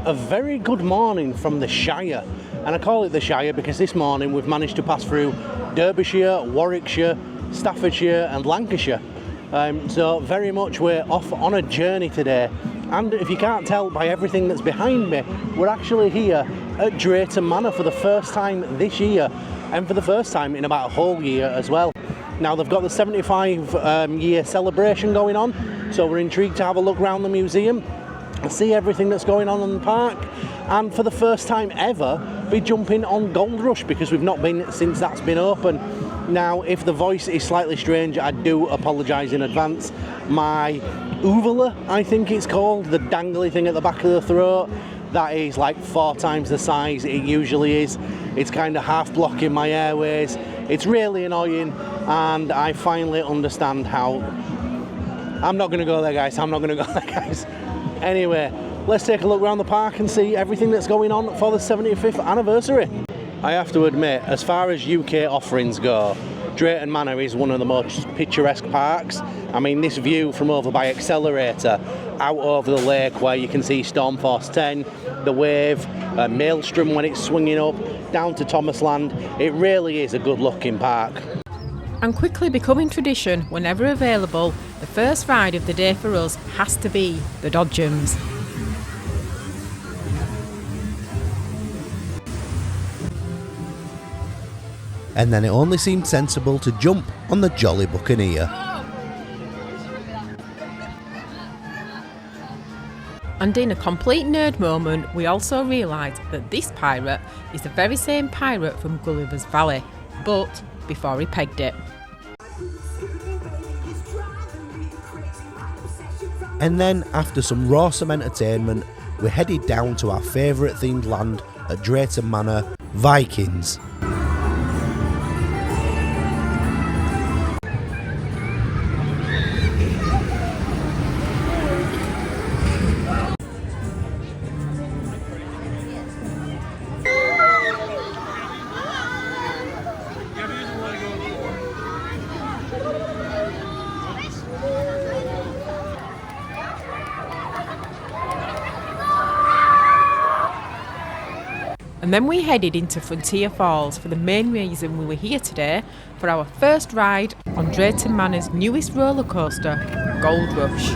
A very good morning from the Shire, and I call it the Shire because this morning we've managed to pass through Derbyshire, Warwickshire, Staffordshire and Lancashire. So very much we're off on a journey today, and if you can't tell by everything that's behind me, we're actually here at Drayton Manor for the first time this year, and for the first time in about a whole year as well. Now they've got the 75 year celebration going on, so we're intrigued to have a look around the museum, see everything that's going on in the park, and for the first time ever be jumping on Gold Rush because we've not been since that's been open. Now if the voice is slightly strange, I do apologise in advance. My uvula, I think it's called, the dangly thing at the back of the throat, that is like 4 times the size it usually is. It's kind of half blocking my airways. It's really annoying, and I finally understand how... I'm not going to go there, guys. Anyway, let's take a look around the park and see everything that's going on for the 75th anniversary. I have to admit, as far as UK offerings go, Drayton Manor is one of the most picturesque parks. I mean, this view from over by Accelerator, out over the lake where you can see Stormforce 10, the Wave, Maelstrom when it's swinging up, down to Thomasland, it really is a good looking park. And quickly becoming tradition, whenever available, the first ride of the day for us has to be the Dodgems. And then it only seemed sensible to jump on the Jolly Buccaneer. And in a complete nerd moment, we also realised that this pirate is the very same pirate from Gulliver's Valley, but before he pegged it. And then, after some rawsome entertainment, we headed down to our favourite themed land at Drayton Manor, Vikings. And then we headed into Frontier Falls for the main reason we were here today, for our first ride on Drayton Manor's newest roller coaster, Gold Rush.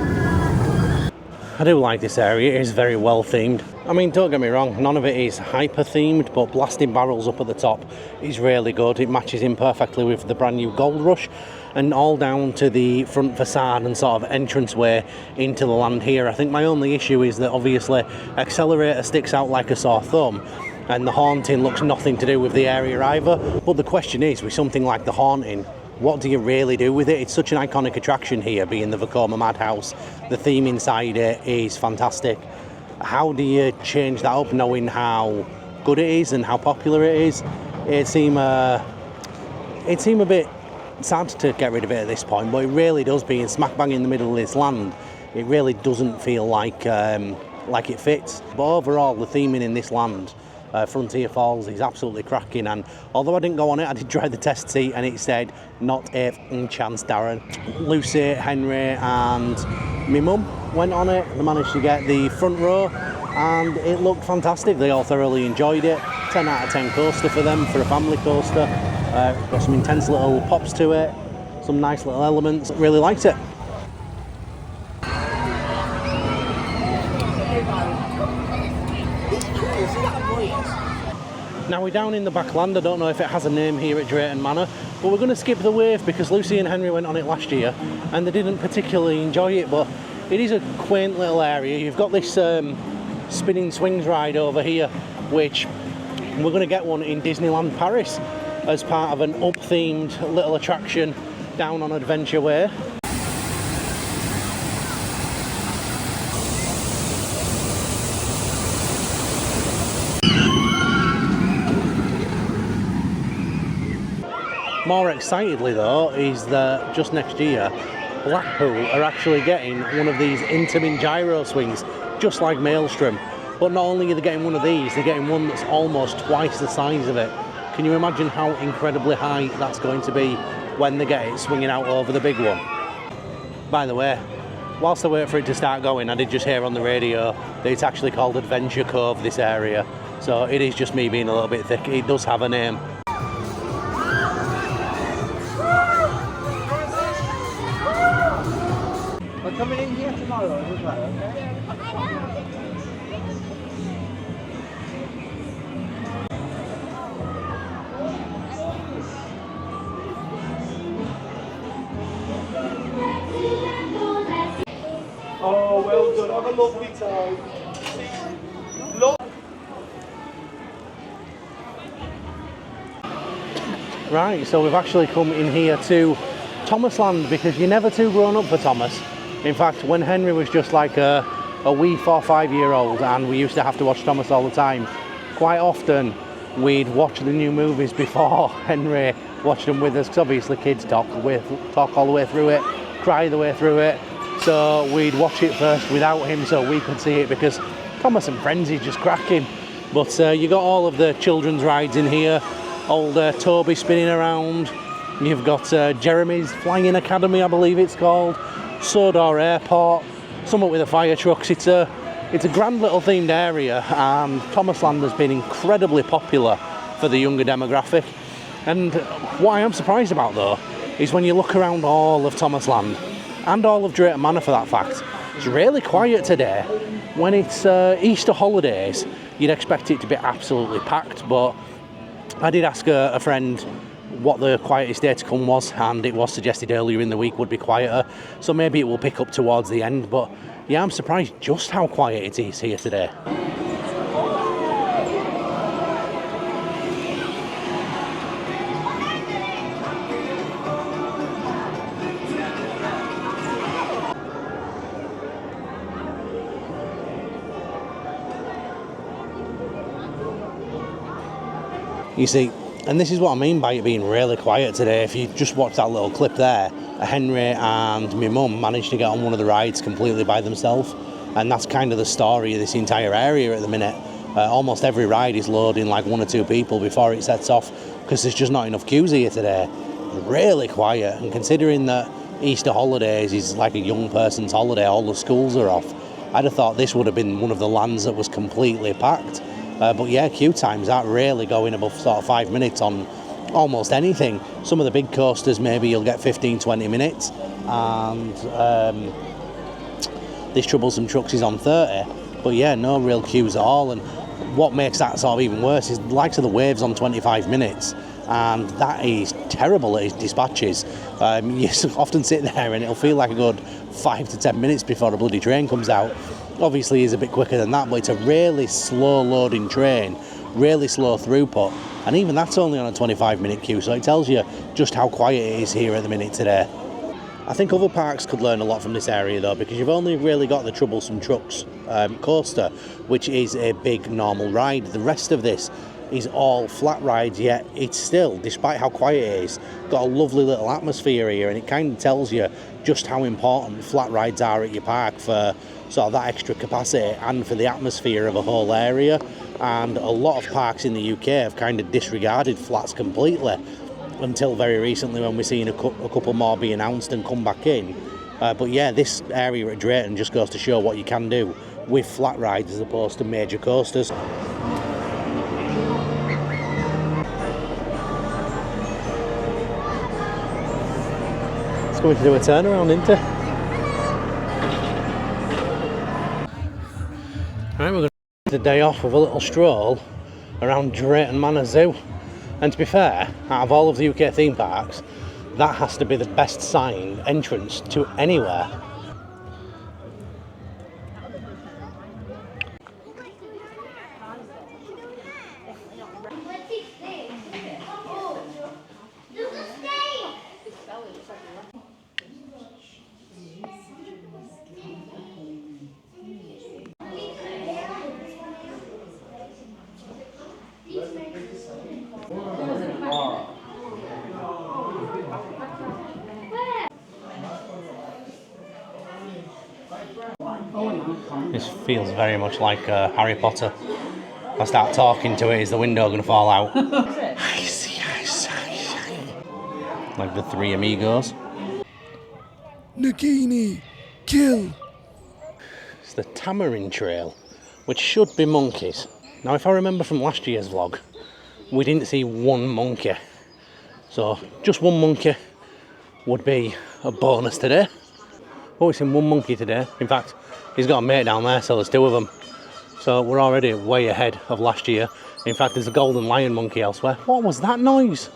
I do like this area, it is very well themed. I mean, don't get me wrong, none of it is hyper themed, but blasting barrels up at the top is really good. It matches in perfectly with the brand new Gold Rush, and all down to the front facade and sort of entranceway into the land here. I think my only issue is that obviously Accelerator sticks out like a sore thumb, and the Haunting looks nothing to do with the area either. But the question is, with something like the Haunting, what do you really do with it? It's such an iconic attraction here, being the Vekoma Madhouse. The theme inside it is fantastic. How do you change that up, knowing how good it is and how popular it is? It seemed a bit sad to get rid of it at this point, but it really does, being smack bang in the middle of this land. It really doesn't feel like it fits. But overall, the theming in this land, Frontier Falls, is absolutely cracking, and although I didn't go on it, I did try the test seat and it said not a chance, Darren. Lucy, Henry and my mum went on it. They managed to get the front row and it looked fantastic. They all thoroughly enjoyed it. 10 out of 10 coaster for them, for a family coaster. Got some intense little pops to it, some nice little elements. Really liked it. Now we're down in the backland. I don't know if it has a name here at Drayton Manor, but we're going to skip the Wave because Lucy and Henry went on it last year and they didn't particularly enjoy it, but it is a quaint little area. You've got this spinning swings ride over here, which we're going to get one in Disneyland Paris as part of an up-themed little attraction down on Adventure Way. More excitedly though is that just next year Blackpool are actually getting one of these Intamin gyro swings, just like Maelstrom. But not only are they getting one of these, they're getting one that's almost twice the size of it. Can you imagine how incredibly high that's going to be when they get it swinging out over the big one? By the way, whilst I wait for it to start going, I did just hear on the radio that it's actually called Adventure Cove, this area. So it is just me being a little bit thick. It does have a name. We're coming in here tomorrow as well, okay? Oh, well done. Have a lovely time. Right, so we've actually come in here to Thomasland because you're never too grown up for Thomas. In fact, when Henry was just like a wee 4 or 5 year old and we used to have to watch Thomas all the time, quite often we'd watch the new movies before Henry watched them with us, because obviously kids talk all the way through it, cry the way through it. So we'd watch it first without him so we could see it, because Thomas and Friends is just cracking. But you got all of the children's rides in here. Old Toby spinning around. You've got Jeremy's Flying Academy, I believe it's called. Sodor Airport. Somewhat with the fire trucks. It's a grand little themed area, and Thomasland has been incredibly popular for the younger demographic. And what I am surprised about though is when you look around all of Thomasland, and all of Drayton Manor for that fact, it's really quiet today. When it's Easter holidays, you'd expect it to be absolutely packed, but I did ask a friend what the quietest day to come was, and it was suggested earlier in the week would be quieter, so maybe it will pick up towards the end. But yeah, I'm surprised just how quiet it is here today. You see, and this is what I mean by it being really quiet today. If you just watch that little clip there, Henry and my mum managed to get on one of the rides completely by themselves, and that's kind of the story of this entire area at the minute. Almost every ride is loading like 1 or 2 people before it sets off, because there's just not enough queues here today. Really quiet, and considering that Easter holidays is like a young person's holiday, all the schools are off, I'd have thought this would have been one of the lands that was completely packed. But yeah, queue times aren't really going above sort of 5 minutes on almost anything. Some of the big coasters maybe you'll get 15-20 minutes, and this Troublesome Trucks is on 30, but yeah, no real queues at all. And what makes that sort of even worse is the likes of the Waves on 25 minutes, and that is terrible at its dispatches. You often sit there and it'll feel like a good 5 to 10 minutes before the bloody train comes out. Obviously is a bit quicker than that, but it's a really slow loading train, really slow throughput, and even that's only on a 25-minute queue, so it tells you just how quiet it is here at the minute today. I think other parks could learn a lot from this area though, because you've only really got the Troublesome Trucks coaster, which is a big normal ride. The rest of this is all flat rides, yet it's still, despite how quiet it is, got a lovely little atmosphere here, and it kind of tells you just how important flat rides are at your park for sort of that extra capacity and for the atmosphere of a whole area. And a lot of parks in the UK have kind of disregarded flats completely until very recently, when we're seeing a couple more be announced and come back in. But yeah, this area at Drayton just goes to show what you can do with flat rides as opposed to major coasters. It's going to do a turnaround, isn't it? Right, we're going to take the day off with a little stroll around Drayton Manor Zoo. And to be fair, out of all of the UK theme parks, that has to be the best signed entrance to anywhere. This feels very much like Harry Potter. If I start talking to it, is the window going to fall out? Like the Three Amigos. Nagini, Kill! It's the Tamarind Trail, which should be monkeys. Now, if I remember from last year's vlog, we didn't see one monkey. So, just one monkey would be a bonus today. Oh, we've seen one monkey today. In fact, he's got a mate down there, so there's two of them. So we're already way ahead of last year. In fact, there's a golden lion monkey elsewhere. What was that noise?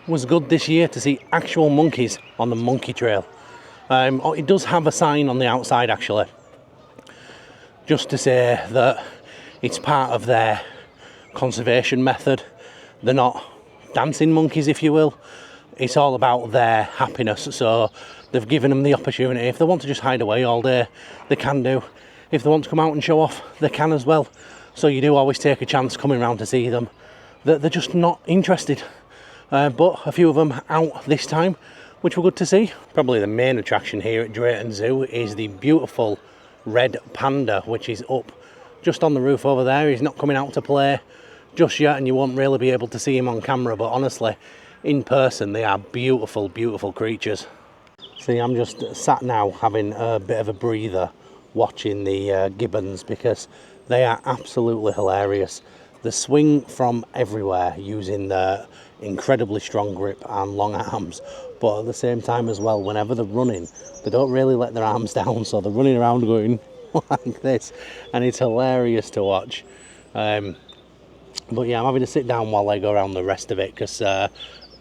It was good this year to see actual monkeys on the monkey trail. It does have a sign on the outside, actually, just to say that it's part of their conservation method. They're not dancing monkeys, if you will. It's all about their happiness. So they've given them the opportunity. If they want to just hide away all day, they can do. If they want to come out and show off, they can as well. So you do always take a chance coming around to see them. They're just not interested. But a few of them out this time, which were good to see. Probably the main attraction here at Drayton Zoo is the beautiful red panda, which is up just on the roof over there. He's not coming out to play just yet, and you won't really be able to see him on camera, but honestly, in person, they are beautiful, beautiful creatures. See, I'm just sat now having a bit of a breather watching the gibbons, because they are absolutely hilarious. They swing from everywhere using their incredibly strong grip and long arms, but at the same time as well, whenever they're running, they don't really let their arms down, so they're running around going like this, and it's hilarious to watch. But yeah, I'm having to sit down while I go around the rest of it, because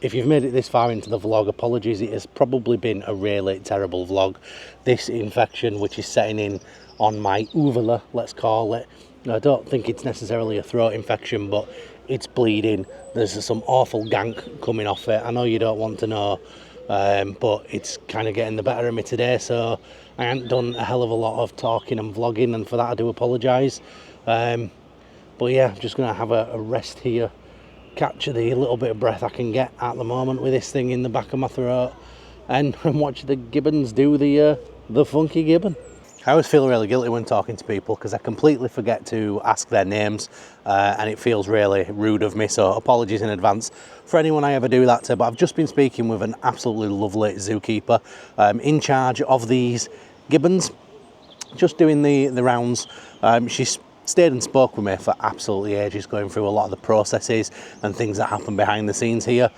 if you've made it this far into the vlog, apologies, it has probably been a really terrible vlog. This infection, which is setting in on my uvula, let's call it. I don't think it's necessarily a throat infection, but it's bleeding. There's some awful gank coming off it. I know you don't want to know, but it's kind of getting the better of me today, so I haven't done a hell of a lot of talking and vlogging, and for that I do apologise. But yeah, I'm just going to have a rest here, capture the little bit of breath I can get at the moment with this thing in the back of my throat, and watch the gibbons do the funky gibbon. I always feel really guilty when talking to people because I completely forget to ask their names, and it feels really rude of me, so apologies in advance for anyone I ever do that to. But I've just been speaking with an absolutely lovely zookeeper in charge of these gibbons, just doing the rounds. She's stayed and spoke with me for absolutely ages, going through a lot of the processes and things that happen behind the scenes here.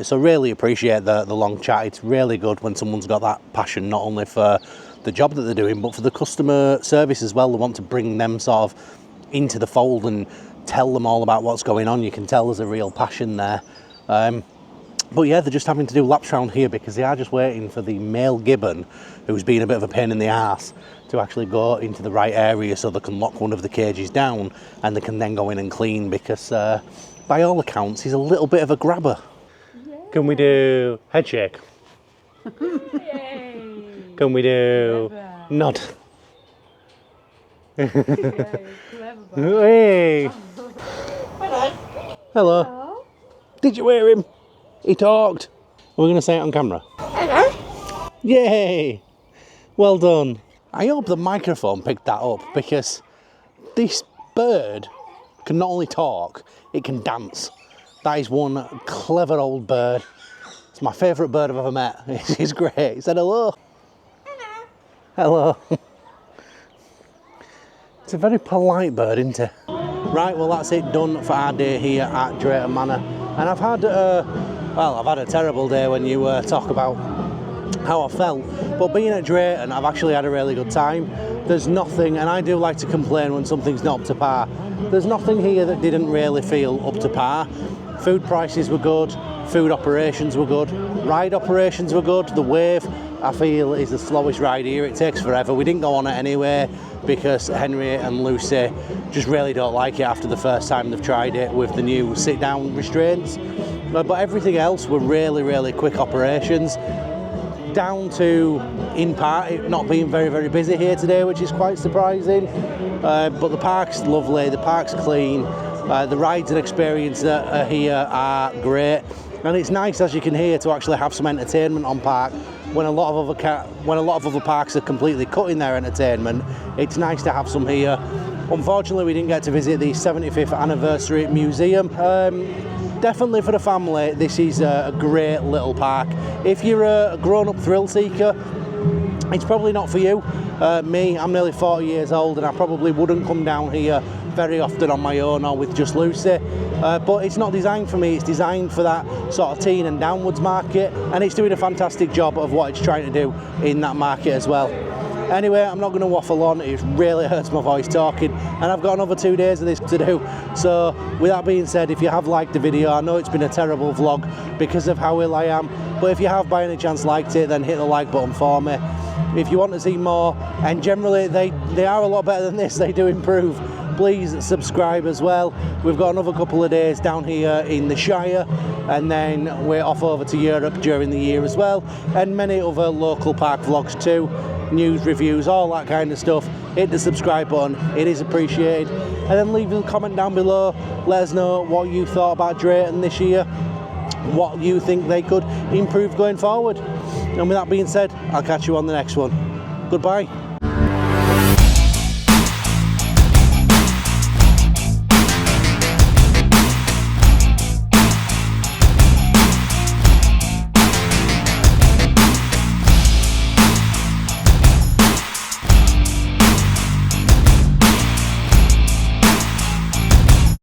So really appreciate the long chat. It's really good when someone's got that passion, not only for the job that they're doing, but for the customer service as well. They want to bring them sort of into the fold and tell them all about what's going on. You can tell there's a real passion there. But yeah, they're just having to do laps around here because they are just waiting for the male gibbon, who's been a bit of a pain in the arse, to actually go into the right area so they can lock one of the cages down and they can then go in and clean, because by all accounts he's a little bit of a grabber. Yay. Can we do head shake? Can we do clever nod? Hey. Hello. Hello. Did you hear him? He talked. We're going to say it on camera. Hello. Yay. Well done. I hope the microphone picked that up, because this bird can not only talk, it can dance. That is one clever old bird. It's my favourite bird I've ever met. He's great. He said hello. Hello. Hello. It's a very polite bird, isn't it? Right, well that's it, done for our day here at Drayton Manor. And I've had a terrible day when you talk about how I felt. But being at Drayton, I've actually had a really good time. There's nothing, and I do like to complain when something's not up to par. There's nothing here that didn't really feel up to par. Food prices were good, food operations were good, ride operations were good. The wave, I feel, is the slowest ride here. It takes forever. We didn't go on it anyway because Henry and Lucy just really don't like it after the first time they've tried it with the new sit-down restraints. But everything else were really, really quick operations, down to, in part, it not being very, very busy here today, which is quite surprising. But the park's lovely, the park's clean, the rides and experience that are here are great. And it's nice, as you can hear, to actually have some entertainment on park. When a lot of other parks are completely cutting their entertainment, it's nice to have some here. Unfortunately, we didn't get to visit the 75th anniversary museum. Definitely for the family, this is a great little park. If you're a grown-up thrill seeker, it's probably not for you. Me, I'm nearly 40 years old and I probably wouldn't come down here very often on my own or with just Lucy, but it's not designed for me. It's designed for that sort of teen and downwards market, and it's doing a fantastic job of what it's trying to do in that market as well. Anyway, I'm not going to waffle on, it really hurts my voice talking, and I've got another 2 days of this to do. So with that being said, if you have liked the video, I know it's been a terrible vlog because of how ill I am, but if you have by any chance liked it, then hit the like button for me. If you want to see more, and generally they are a lot better than this, they do improve, please subscribe as well. We've got another couple of days down here in the Shire, and then we're off over to Europe during the year as well, and many other local park vlogs too, news, reviews, all that kind of stuff. Hit the subscribe button, it is appreciated, and then leave a comment down below. Let us know what you thought about Drayton this year, what you think they could improve going forward. And with that being said, I'll catch you on the next one. Goodbye.